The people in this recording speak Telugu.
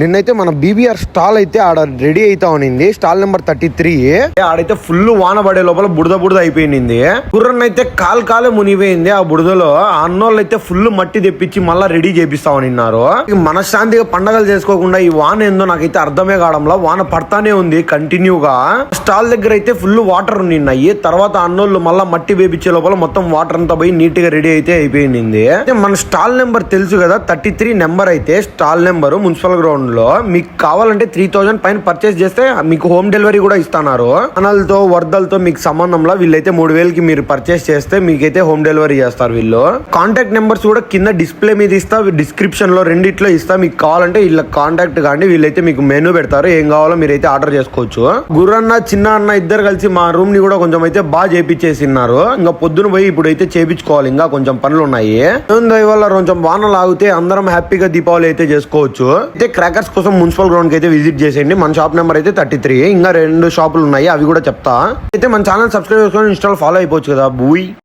నిన్నైతే మన బీబీఆర్ స్టాల్ అయితే ఆడ రెడీ అయితా ఉనింది. Stall number 33. ఆడైతే ఫుల్ వాన పడే లోపల బుడద అయిపోయింది. గుర్రన్న అయితే కాలే మునిగిపోయింది ఆ బుడదలో. అన్నోళ్ళు అయితే ఫుల్ మట్టి తెప్పించి మళ్ళా రెడీ చేపిస్తా ఉన్నారు. మనశ్శాంతిగా పండగలు చేసుకోకుండా ఈ వాన ఏందో నాకైతే అర్థమే కావడంలా. వాన పడతానే ఉంది కంటిన్యూగా. స్టాల్ దగ్గర అయితే ఫుల్ వాటర్ ఉన్నాయి. తర్వాత అన్నోళ్ళు మళ్ళా మట్టి వేపించే లోపల మొత్తం వాటర్ అంతా పోయి నీట్ గా రెడీ అయితే అయిపోయింది. మన స్టాల్ నెంబర్ తెలుసు కదా, 33 నెంబర్ అయితే స్టాల్ నెంబర్ మున్సిపల్ గ్రౌండ్ లో. మీకు కావాలంటే 3000 పైన పర్చేస్ చేస్తే మీకు హోమ్ డెలివరీ కూడా ఇస్తున్నారు. అనాలతో వరదలతో మీకు సంబంధంలో వీళ్ళైతే 3000కి మీరు పర్చేస్ చేస్తే మీకైతే హోమ్ డెలివరీ చేస్తారు వీళ్ళు. కాంటాక్ట్ నెంబర్స్ కూడా కింద డిస్ప్లే మీద ఇస్తా, డిస్క్రిప్షన్ లో రెండిట్లో ఇస్తా. మీకు కావాలంటే వీళ్ళ కాంటాక్ట్ కానీ వీళ్ళైతే మీకు మెనూ పెడతారు. ఏం కావాలో మీరైతే ఆర్డర్ చేసుకోవచ్చు. గురన్న చిన్న అన్న ఇద్దరు కలిసి మా రూమ్ ని కూడా కొంచెం అయితే బాగా చేపించేసిన్నారు. ఇంకా పొద్దున పోయి ఇప్పుడు అయితే చేపించుకోవాలి. ఇంకా కొంచెం పనులు ఉన్నాయి. వల్ల కొంచెం వాన లాగితే అందరం హ్యాపీగా దీపావళి అయితే చేసుకోవచ్చు. అయితే క్రాకర్స్ కోసం మున్సిపల్ గ్రౌండ్ కి అయితే విజిట్ చేసేయండి. మన షాప్ నెంబర్ అయితే 33. ఇంకా 2 షాపులు ఉన్నాయి, అవి కూడా చెప్తా. అయితే మన ఛానల్ సబ్స్క్రైబ్ చేసుకొని ఇన్స్టాల్ ఫాలో అయిపోవచ్చు కదా. బూయ్.